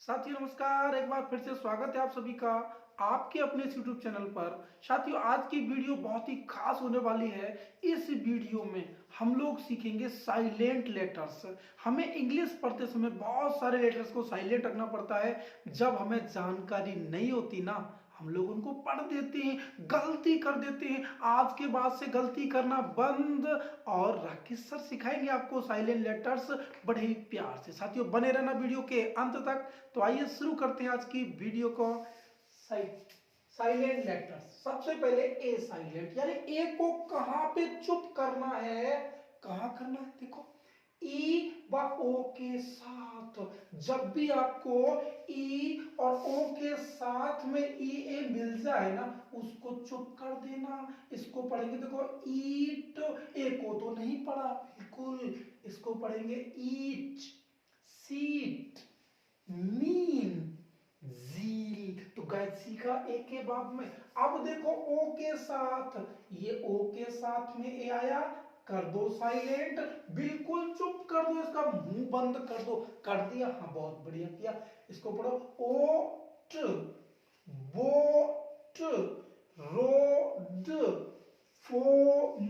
साथियों नमस्कार। एक बार फिर से स्वागत है आप सभी का आपके अपने इस YouTube चैनल पर। साथियों आज की वीडियो बहुत ही खास होने वाली है। इस वीडियो में हम लोग सीखेंगे साइलेंट लेटर्स। हमें इंग्लिश पढ़ते समय बहुत सारे लेटर्स को साइलेंट रखना पड़ता है। जब हमें जानकारी नहीं होती ना, हम लोग उनको पढ़ देते हैं, गलती कर देते हैं। आज के बाद से गलती करना बंद। और राकेश सर सिखाएंगे आपको साइलेंट लेटर्स बड़े ही प्यार से। साथियों बने रहना वीडियो के अंत तक। तो आइए शुरू करते हैं आज की वीडियो को। Silent letters. सबसे पहले ए साइलेंट, यानी ए को कहां पे चुप करना है, कहां करना है। देखो ई व ओ के साथ, जब भी आपको ई और ओ के साथ में ई ए मिल जाए ना, उसको चुप कर देना। इसको पढ़ेंगे, देखो ईट, ए को तो नहीं पढ़ा बिल्कुल, इसको पढ़ेंगे ईट, सीट, मीन, जील। तो गैस सीखा एक के बाद में। अब देखो ओ के साथ, ये ओ के साथ में ए आया, कर दो साइलेंट, बिल्कुल चुप कर दो, इसका मुंह बंद कर दो। कर दिया, हाँ बहुत बढ़िया किया। इसको पढ़ो ओट, बोट, रोड, फोम,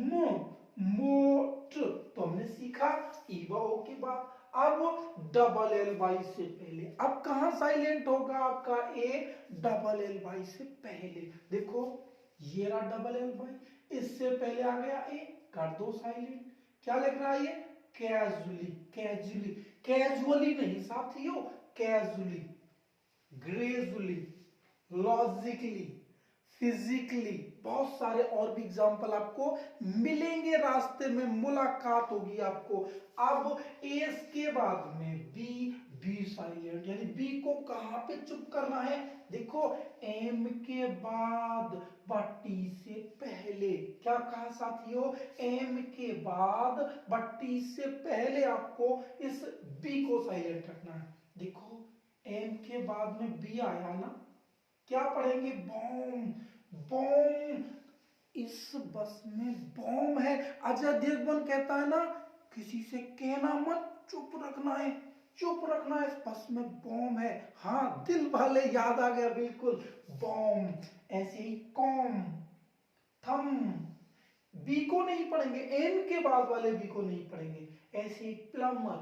मोट। तो हमने सीखा ई व ओ की बात। अब डबल एल वाई से पहले, अब कहां साइलेंट होगा आपका ए, डबल एल वाई से पहले। देखो ये रहा डबल एल वाई, इससे पहले आ गया ए, कर दो साइलेंट। क्या लिख रहा है ये, कैजुअली, कैजुअली, कैजुअली नहीं साथियों, कैजुअली, ग्रेजुअली, लॉजिकली, फिजिकली। बहुत सारे और भी एग्जाम्पल आपको मिलेंगे रास्ते में, मुलाकात होगी आपको। अब एस के बाद में बी, बी साइलेंट, यानी बी को कहां पे चुप करना है। देखो एम के बाद व टी से पहले, क्या कहा साथियों, एम के बाद व टी से पहले आपको इस बी को साइलेंट रखना है। देखो एम के बाद में बी आया ना, क्या पढ़ेंगे, बॉम्ब, बॉम्ब। इस बस में बॉम्ब है। अजय देवगन कहता है ना, किसी से कहना मत, चुप रखना है, चुप रखना है, इस बस में बॉम्ब है। हाँ दिल वाले याद आ गया बिल्कुल, बॉम्ब। ऐसे ही कॉम, थम, बी को नहीं पढ़ेंगे, एन के बाद वाले बी को नहीं पढ़ेंगे। ऐसे ही प्लम्बर,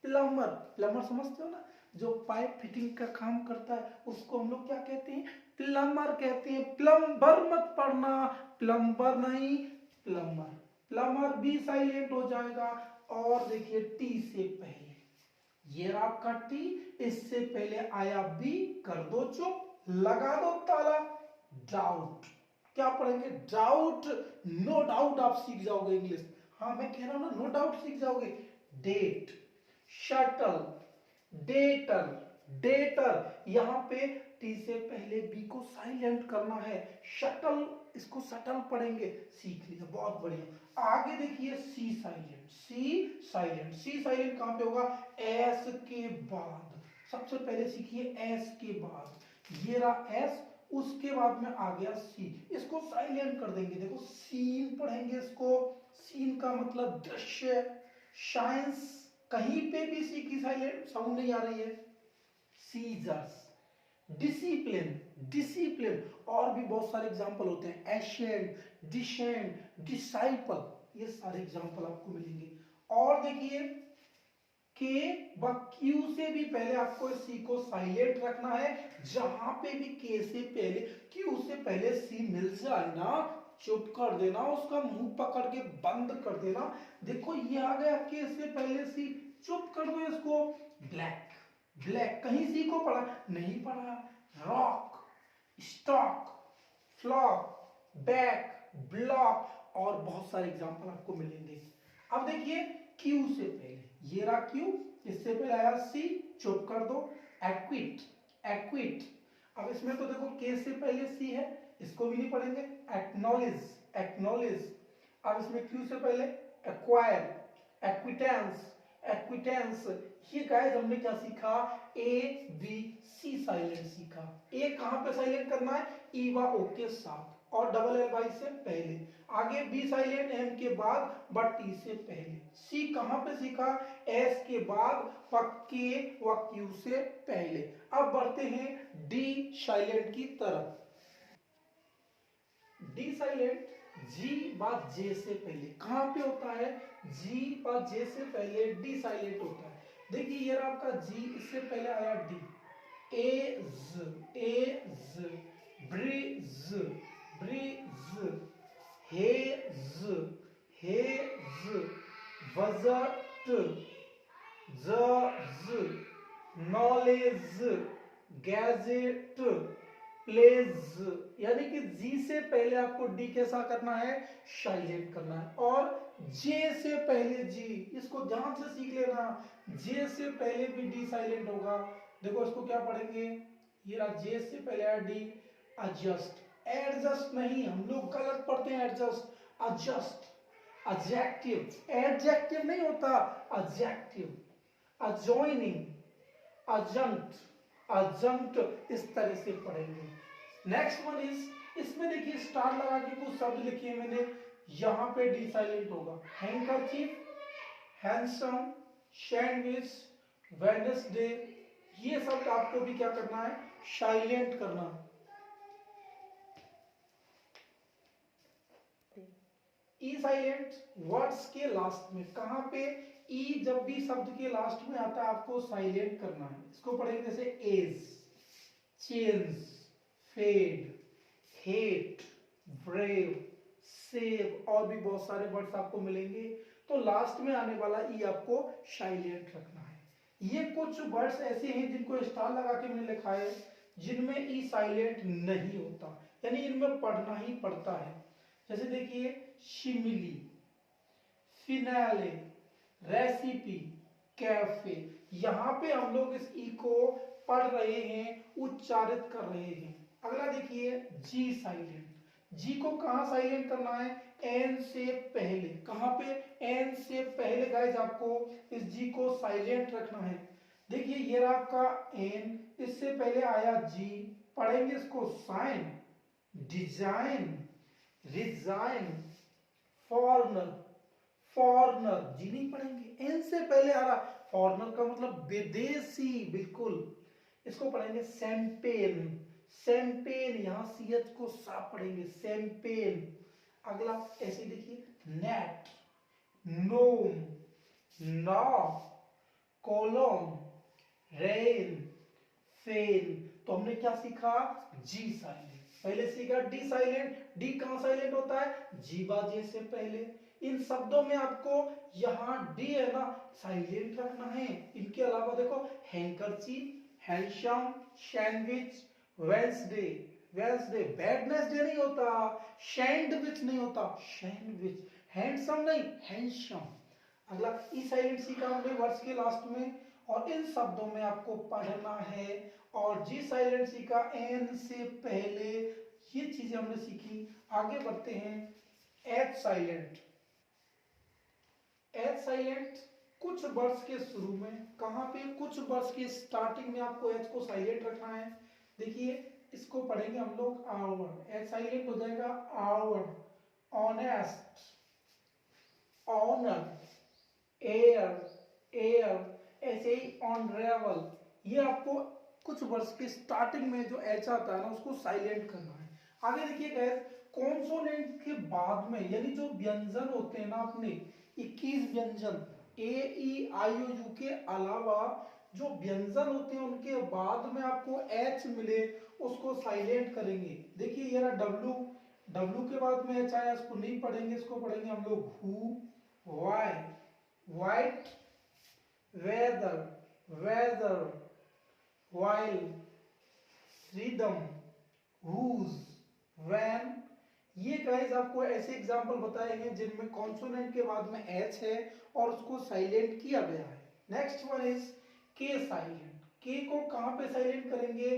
प्लम्बर, प्लम्बर समझते हो ना, जो पाइप फिटिंग का काम करता है उसको हम लोग क्या कहते हैं, प्लम्बर कहते हैं। प्लम्बर मत पढ़ना, प्लम्बर नहीं, प्लम्बर। प्लम्बर भी साइलेंट हो जाएगा। और देखिए टी से पहले, ये रहा आपका टी, इससे पहले आया बी, कर दो चुप, लगा दो ताला। डाउट, क्या पढ़ेंगे, डाउट। नो डाउट आप सीख जाओगे इंग्लिश। हाँ मैं कह रहा हूं ना, नो डाउट सीख जाओगे। Debt, subtle, debtor, debtor. यहां पे टी से पहले बी को साइलेंट करना है। शटल, इसको शटल पढ़ेंगे, सीख लिया, बहुत बढ़िया। आगे देखिए सी साइलेंट, सी साइलेंट, सी साइलेंट कहां पे होगा, एस के बाद। सबसे पहले सीखिए एस के बाद, ये रहा एस, उसके बाद में आ गया सी, इसको साइलेंट कर देंगे। देखो सीन पढ़ेंगे इसको, सीन का मतलब दृश्य। साइंस, कहीं पे भी सी की साइलेंट साउंड नहीं आ रही है। Scissors, discipline, discipline. और भी बहुत सारे एग्जांपल होते हैं, एशेंट, डिशेंट, डिसाइपल, ये सारे एग्जांपल आपको मिलेंगे। और देखिए के व क्यू से भी पहले आपको सी को साइलेंट रखना है। जहां पे भी के से पहले, क्यू से पहले सी मिल जाए ना, चुप कर देना, उसका मुंह पकड़ के बंद कर देना। देखो ये आ गया के से पहले सी, चुप कर दो इसको। ब्लैक, ब्लैक, कहीं सी को पढ़ा नहीं पढ़ा। Rock, stock, flock, back, block, और बहुत सारे एग्जांपल आपको मिलेंगे। अब देखिए क्यू से पहले, ये रहा क्यू, इससे पहले आया सी, चुप कर दो। Equity, equity. अब इसमें तो देखो के से पहले सी है, इसको भी नहीं पढ़ेंगे। Acknowledge, acknowledge. अब इसमें क्यू से पहले एक्वायर, एक्विटेंस, एक्विटेंस। ये गाइस हमने क्या सीखा, ए बी सी साइलेंट सीखा। ए कहां पे साइलेंट करना है, ई व ओ के साथ। और डबल एल वाई से पहले। आगे बी साइलेंट एम के बाद बट टी से पहले। सी कहां पे सीखा, एस के बाद व के व क्यू से पहले। अब बढ़ते हैं डी साइलेंट की तरफ। डी साइलेंट जी बाद जे से पहले कहां पे होता है, जी बाद जे से पहले डी साइलेंट होता है। देखिए ये आपका जी, इससे पहले आया डी, ए ज ब्रिज ब्रिज, हेज बजट जज नॉलेज गैजेट प्लेज। यानी कि जी से पहले आपको डी कैसा करना है, साइलेंट करना है। और जे से पहले जी, इसको ध्यान से सीख लेना, जे से पहले भी डी साइलेंट होगा। देखो इसको क्या पढ़ेंगे, ये रहा जे से पहले आया डी, एडजस्ट, एडजस्ट नहीं, हम लोग गलत पढ़ते हैं एडजस्ट, एडजस्ट, एडजेक्टिव, एडजेक्टिव नहीं होता, एडजेक्टिव, adjoining, adjunct, adjunct, इस तरह से पढ़ेंगे। नेक्स्ट वन इज, इसमें देखिए स्टार लगा के कुछ शब्द लिखे मैंने, यहां पे डी साइलेंट होगा। हैंकरचीफ, हैंडसम, सैंडविच, वेडनेसडे, ये शब्द आपको भी क्या करना है, साइलेंट करना है। ई साइलेंट वर्ड्स के लास्ट में, कहां पे, ई जब भी शब्द के लास्ट में आता है आपको साइलेंट करना है। इसको पढ़ेंगे जैसे age, change, fade, hate, brave, save, और भी बहुत सारे वर्ड्स आपको मिलेंगे। तो लास्ट में आने वाला ई आपको साइलेंट रखना है। ये कुछ वर्ड्स ऐसे हैं जिनको स्टार लगा के मैंने लिखा है, जिनमें ई साइलेंट नहीं होता, यानी इनमें पढ़ना ही पड़ता है। जैसे देखिए शिमिली, फिनाले, रेसिपी, कैफे, यहां पे हम लोग इस ई को पढ़ रहे हैं, उच्चारित कर रहे हैं। अगला देखिए जी साइलेंट, जी को कहां साइलेंट करना है, एन से पहले। कहां पे, एन से पहले गाइस आपको इस जी को साइलेंट रखना है। देखिए ये रहा आपका एन, इससे पहले आया जी, पढ़ेंगे इसको sign, design, resign, foreigner, foreigner, G नहीं पढ़ेंगे, एन से पहले आ रहा, फॉरनर का मतलब विदेशी, बिल्कुल। इसको पढ़ेंगे शैंपेन, शैंपेन, यहां सी एच को साफ पढ़ेंगे, शैंपेन। अगला ऐसे देखिए नेट, नोम, नॉ, कॉलम, रेन, फेन। तो हमने क्या सीखा, जी साइलेंट, पहले सीखा डी साइलेंट, डी कहां साइलेंट होता है, जी बाजे से पहले। इन शब्दों में आपको यहां डी है ना साइलेंट रखना है। इनके अलावा देखो handkerchief, handsome, sandwich, Wednesday, Wednesday, Wednesday नहीं होता, सैंडविच नहीं होता, सैंडविच, हैंडसम नहीं, हैंडसम। अगला ई साइलेंट सीखा हमने वर्ड्स के लास्ट में, और इन शब्दों में आपको पढ़ना है। और जी साइलेंट सीखा एन से पहले, ये चीजें हमने सीखी। आगे बढ़ते हैं एच साइलेंट। एच साइलेंट कुछ वर्ड्स के शुरू में, कहां पे, कुछ वर्ड्स के स्टार्टिंग में आपको एच को साइलेंट रखना है। देखिए इसको पढ़ेंगे हम लोग आवर, एच साइलेंट हो जाएगा hour, honest, honour, heir, heir, ऐसे ही ऑनरेबल। ये आपको कुछ वर्ड्स के स्टार्टिंग में जो एच आता है ना उसको साइलेंट करना है। आगे देखिए गैस, कॉन्सोनेंट के बाद में, यानी जो व्यंजन होते हैं ना अपने 21 व्यंजन, ए ई आई ओ यू के अलावा जो व्यंजन होते हैं उनके बाद में आपको एच मिले उसको साइलेंट करेंगे। देखिए ये रहा डब्ल्यू, डब्ल्यू के बाद में एच आया, इसको नहीं पढ़ेंगे, इसको पढ़ेंगे हम लोग who, why, white, weather, whether, while, rhythm, whose, when. ये गाइस आपको ऐसे एग्जाम्पल बताए हैं जिनमें कॉन्सोनेंट के बाद में एच है और उसको साइलेंट किया गया है। नेक्स्ट वन इज के साइलेंट। के को कहां पे साइलेंट करेंगे,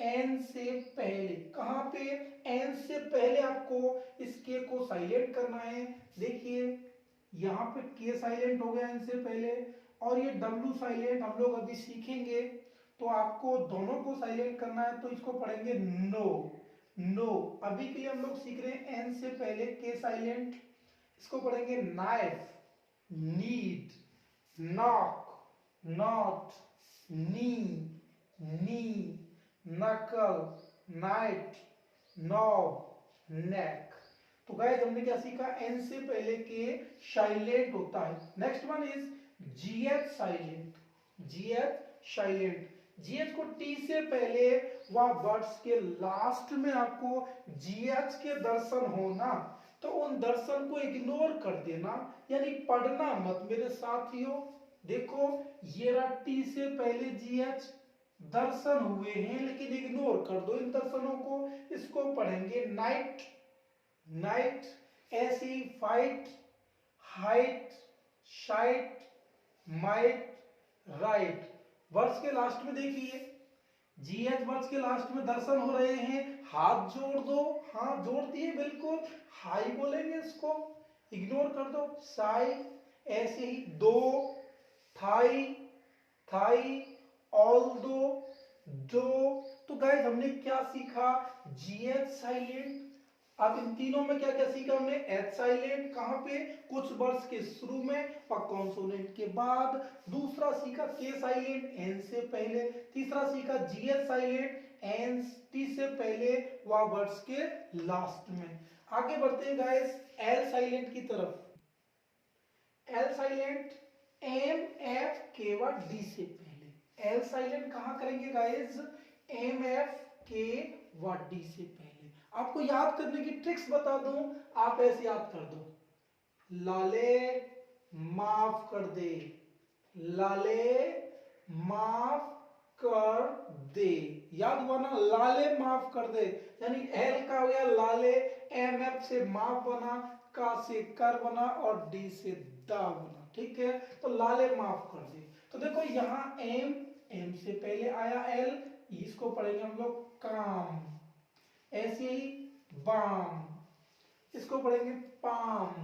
एन से पहले। कहां पे, एन से पहले आपको इस के को साइलेंट करना है। देखिए यहां पे के साइलेंट हो गया एन से पहले, और ये डब्ल्यू साइलेंट हम लोग अभी सीखेंगे। तो आपको दोनों को साइलेंट करना है, तो इसको पढ़ेंगे नो, नो। अभी के लिए हम लोग सीख रहे हैं एन से पहले के साइलेंट, इसको पढ़ेंगे नाइफ, नीड, नॉक, नॉट, नी, नी, नकल, नाइट, नॉब, नेक। तो गाइस हमने क्या सीखा, एन से पहले के साइलेंट होता है। Next one is GH silent, GH silent. GH को टी से पहले व वर्ड्स के लास्ट में आपको जीएच के दर्शन होना, तो उन दर्शन को इग्नोर कर देना, यानी पढ़ना मत मेरे साथियों। देखो ये रहा टी से पहले जीएच, दर्शन हुए हैं लेकिन इग्नोर कर दो इन दर्शनों को। इसको पढ़ेंगे नाइट, नाइट, ऐसी fight, height, शाइट, might, right. Words के लास्ट में देखिए जीएच वर्ड्स के लास्ट में दर्शन हो रहे हैं, हाथ जोड़ दो, हाँ जोड़ दिए बिल्कुल, हाई बोलेंगे इसको, इग्नोर कर दो, साई, ऐसे ही दो, थाई, थाई, ऑल दो। तो गाइस हमने क्या सीखा, जीएच साइलेंट। अब इन तीनों में क्या क्या सीखा हमने, एच साइलेंट कहां पे, कुछ वर्ड्स के शुरू में और कॉन्सोनेंट के बाद। दूसरा सीखा के साइलेंट, एन से पहले। तीसरा सीखा जीएच साइलेंट, एन टी से पहले व वर्ड्स के लास्ट में। आगे बढ़ते हैं गाइस एल साइलेंट की तरफ। एल साइलेंट एम एफ के व डी से पहले। एल साइलेंट कहां करेंगे गाइस, एम एफ के व डी से पहले। आपको याद करने की ट्रिक्स बता दूं, आप ऐसे याद कर दो, लाले माफ कर दे, लाले माफ कर दे, याद हुआ ना, लाले माफ कर दे, यानी एल का हो गया लाले, एम एफ से माफ बना, का से कर बना और डी से दा बना, ठीक है। तो लाले माफ कर दे। तो देखो यहां एम, एम से पहले आया एल, इसको पढ़ेंगे हम लोग काम, ऐसे ही बाम, इसको पढ़ेंगे पाम,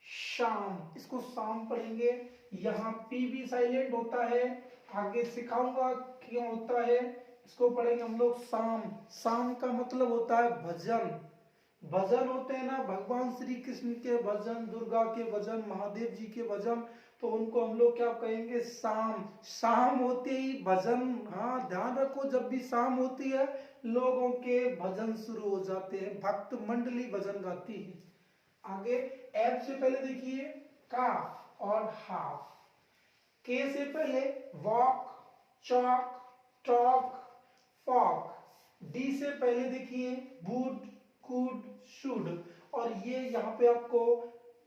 शाम, इसको शाम पढ़ेंगे। यहाँ पी भी साइलेंट होता है, आगे सिखाऊंगा क्यों होता है। इसको पढ़ेंगे हम लोग शाम। शाम का मतलब होता है भजन, भजन होते हैं ना भगवान श्री कृष्ण के भजन, दुर्गा के भजन, महादेव जी के भजन, तो उनको हम लोग क्या कहेंगे, शाम। शाम होते ही भजन, हाँ ध्यान रखो, जब भी शाम होती है लोगों के भजन शुरू हो जाते हैं, भक्त मंडली भजन गाती है। आगे एफ से पहले देखिए काफ और हाफ, के से पहले walk, chalk, talk, folk, D से पहले देखिए वुड, कुड, शुड, और ये यहाँ पे आपको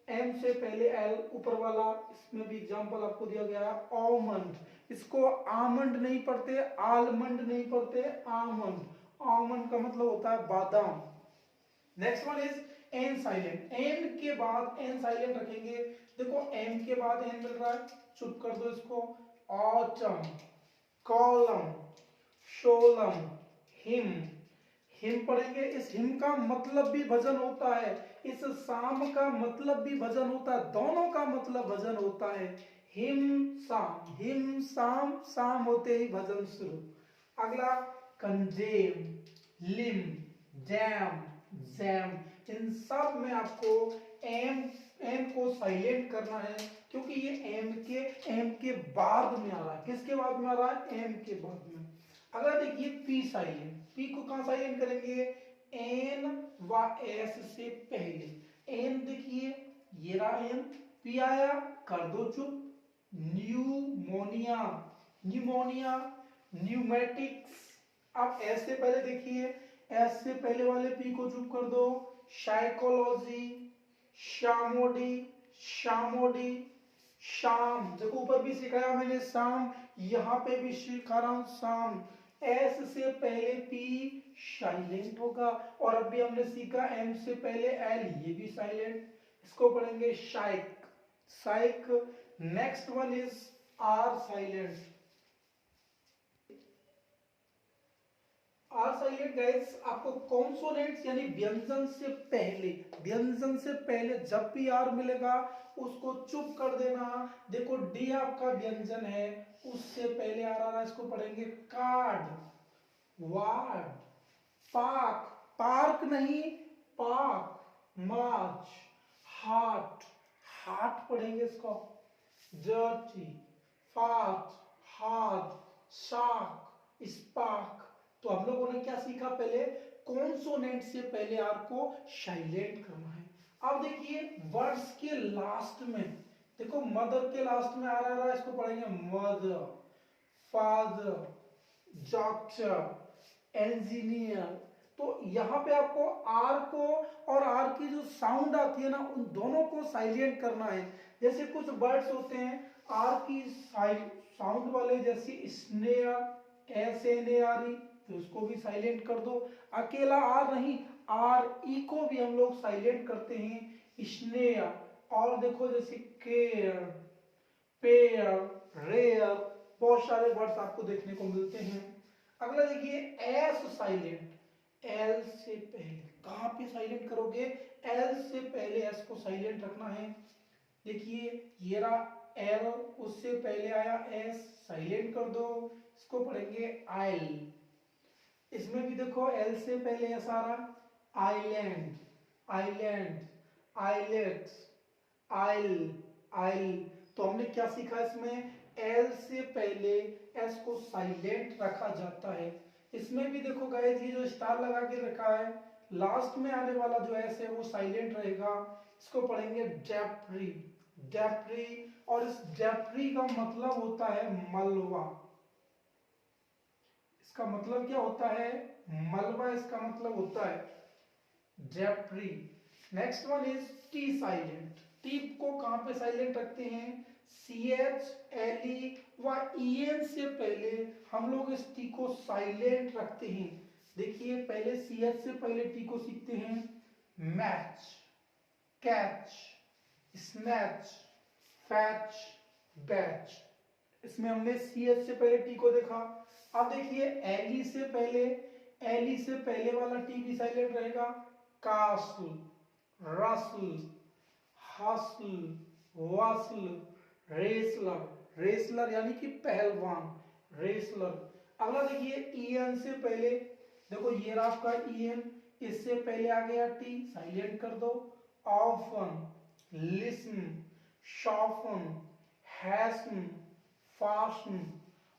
एम से पहले एल ऊपर वाला, इसमें भी एग्जांपल आपको दिया गया है ऑमंड, इसको आमंड नहीं पढ़ते, आलमंड नहीं पढ़ते, आमंड। आमंड का मतलब होता है बादाम। Next one is N silent, N के बाद एन साइलेंट रखेंगे। देखो एम के बाद एन मिल रहा है, चुप कर दो इसको, ऑटम, कॉलम, शोलम, हिम, हिम पढ़ेंगे। इस हिम का मतलब भी भजन होता है, इस शाम का मतलब भी भजन होता है, दोनों का मतलब भजन होता है। हिम शाम, हिम शाम, शाम होते ही भजन शुरू। अगला कंडेम, लिम, डैम, जैम, इन सब में आपको एम, एम को साइलेंट करना है, क्योंकि ये एम के बाद में आ रहा है। किसके बाद में आ रहा है, एम के बाद में। अगला देखिए पी साइलेंट, पी को कहां साइलेंट करेंगे, एन व एस से पहले। एन देखिए ये रहा एन, पी आया कर दो चुप, न्यूमोनिया, न्यूमोनिया, न्यूमेटिक्स। अब एस से पहले देखिए, एस से पहले वाले पी को चुप कर दो, साइकोलॉजी, शामोडी, शामोडी, शाम, देखो ऊपर भी सिखाया मैंने शाम, यहां पे भी सिखा रहा हूं शाम। एस से पहले पी साइलेंट होगा, और अभी हमने सीखा एम से पहले एल, ये भी साइलेंट, इसको पढ़ेंगे psych, psych. Next one is R silent. R silent guys आपको कॉन्सोनेंट्स यानी व्यंजन से पहले, व्यंजन से पहले जब भी आर मिलेगा उसको चुप कर देना। देखो डी आपका व्यंजन है, उससे पहले आर आ रहा है, इसको पढ़ेंगे कार्ड, वार्ड, पाक, पार्क नहीं, पार्क, मार्च, हार्ट, हार्ट पढ़ेंगे इसको, डर्टी, फाट, हार्ड, शार्क, स्पार्क। तो हम लोगों ने क्या सीखा, पहले कॉन्सोनेंट से पहले आर को साइलेंट करना है। अब देखिए वर्ड्स के लास्ट में, देखो मदर के लास्ट में आर आ रहा है, इसको पढ़ेंगे मदर, फादर, डॉक्टर, इंजीनियर। तो यहाँ पे आपको आर को और आर की जो साउंड आती है ना, उन दोनों को साइलेंट करना है। जैसे कुछ वर्ड्स होते हैं आर की साउंड वाले, जैसे स्नेयर, SNARE, तो उसको भी साइलेंट कर दो। अकेला आर नहीं, RE को भी हम लोग साइलेंट करते हैं, स्नेयर। और देखो जैसे केयर, पेयर, रेयर, बहुत सारे वर्ड्स आपको देखने को मिलते हैं। अगला देखिए एस साइलेंट, एल से पहले कहां पे साइलेंट करोगे, एल से पहले एस को साइलेंट रखना है। देखिए ये रहा एल, उससे पहले आया एस, साइलेंट कर दो, इसको पढ़ेंगे आइल। इसमें भी देखो एल से पहले एस आ रहा, आइलैंड, आइलैंड, आइलेट्स, आइल, आइल। तो हमने क्या सीखा इसमें, एल से पहले एस को साइलेंट रखा जाता है। इसमें भी देखो गाइस ये जो स्टार लगा के रखा है, लास्ट में आने वाला जो एस है वो साइलेंट रहेगा। इसको पढ़ेंगे डेप्री, डेप्री। और इस डेप्री का मतलब होता है मलबा। इसका मतलब क्या होता है, मलबा इसका मतलब होता है, debris. Next one is T silent. T को कहां पे साइलेंट रखते हैं, CH, LE व EN से पहले हम लोग इस टी को साइलेंट रखते हैं। देखिए पहले CH से पहले टी को सीखते हैं, match, catch, snatch, fetch, batch. इसमें हमने CH से पहले टी को देखा। अब देखिए LE से पहले, LE से पहले वाला टी भी साइलेंट रहेगा, कासल, रसल, हसल, वसल, रेसलर, रेसलर यानी कि पहलवान, रेसलर। अगला देखिए EN से पहले, देखो ये रहा आपका EN, इससे पहले आ गया टी, साइलेंट कर दो, ऑफन, लिसन, शॉफन, हैसन, फासन।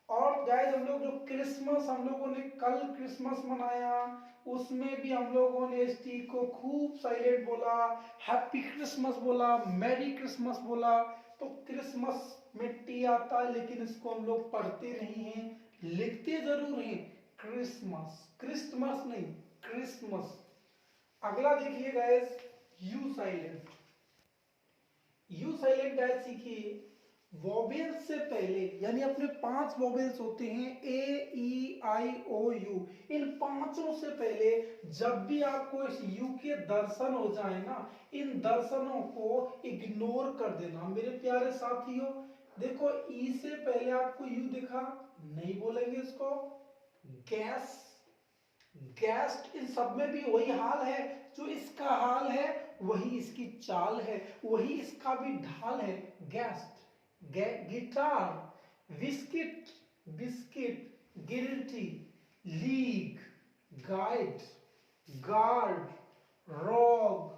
और गाइस हम लोग जो क्रिसमस हम लोगों ने कल क्रिसमस मनाया, उसमें भी हम लोगों ने इस टी को खूब साइलेंट बोला, हैप्पी क्रिसमस बोला, मैरी क्रिसमस बोला। तो क्रिसमस में टी आता है लेकिन इसको हम लोग पढ़ते नहीं हैं, लिखते जरूर हैं, क्रिसमस, क्रिसमस नहीं, क्रिसमस। अगला देखिए guys you silent. You silent guys सीखिए, वॉवेल्स से पहले, यानी अपने 5 वॉवेल्स होते हैं A, E, I, O, U। इन पांचों से पहले जब भी आपको इस यू के दर्शन हो जाए ना, इन दर्शनों को इग्नोर कर देना मेरे प्यारे साथियों। देखो ई से पहले आपको यू दिखा, नहीं बोलेंगे इसको, गैस, गेस्ट। इन सब में भी वही हाल है, जो इसका हाल है वही इसकी चाल है, वही इसका भी ढाल है, guest, guitar, biscuit, biscuit, guilty, league, guide, guard, rogue,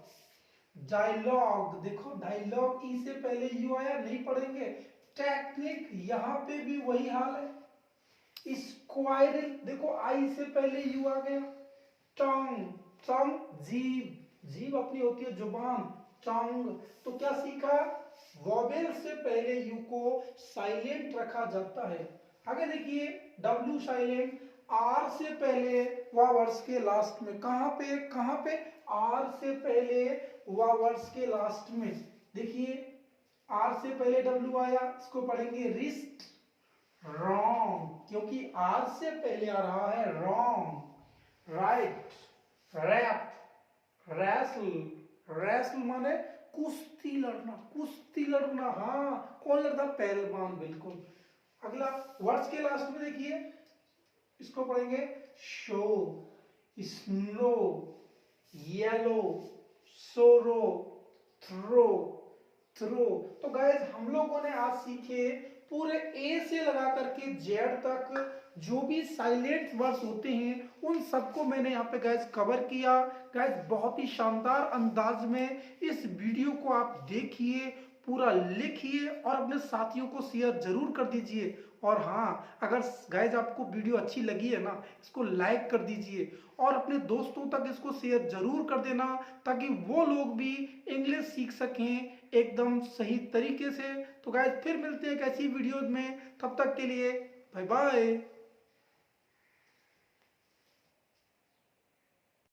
dialogue. देखो डायलॉग ई से पहले यू आया, नहीं पढ़ेंगे। टेक्निक, यहां पे भी वही हाल है। स्क्वायरल, देखो आई से पहले यू आ गया। टंग, टंग जीभ, जीभ अपनी होती है जुबान, टंग। तो क्या सीखा, वॉवेल से पहले यू को साइलेंट रखा जाता है। आगे देखिए डब्ल्यू साइलेंट, आर से पहले व वर्ड्स के लास्ट में, कहां पे आर से पहले व वर्ड्स के लास्ट में। देखिए आर से पहले डब्ल्यू आया, इसको पढ़ेंगे रिस्ट, रॉन्ग, क्योंकि आर से पहले आ रहा है रॉन्ग। राइट, रैप, रैसल, रैसल माने कुश्ती लड़ना, कुश्ती लड़ना। हाँ कौन लड़ता, पहलवान, बिल्कुल। अगला वर्ड्स के लास्ट में देखिए, इसको पढ़ेंगे शो, स्नो, येलो, सोरो, थ्रो, थ्रो। तो गाइस हम लोगों ने आज सीखे पूरे ए से लगा करके जेड तक जो भी साइलेंट वर्ड्स होते हैं उन सबको मैंने यहाँ पे गैस कवर किया। गैस बहुत ही शानदार अंदाज में इस वीडियो को आप देखिए, पूरा लिखिए और अपने साथियों को शेयर जरूर कर दीजिए। और हाँ, अगर गाइज आपको वीडियो अच्छी लगी है ना, इसको लाइक कर दीजिए और अपने दोस्तों तक इसको शेयर जरूर कर देना, ताकि वो लोग भी इंग्लिश सीख सकें एकदम सही तरीके से। तो गाइज फिर मिलते हैं एक ऐसी वीडियोज में, तब तक के लिए बाय बाय।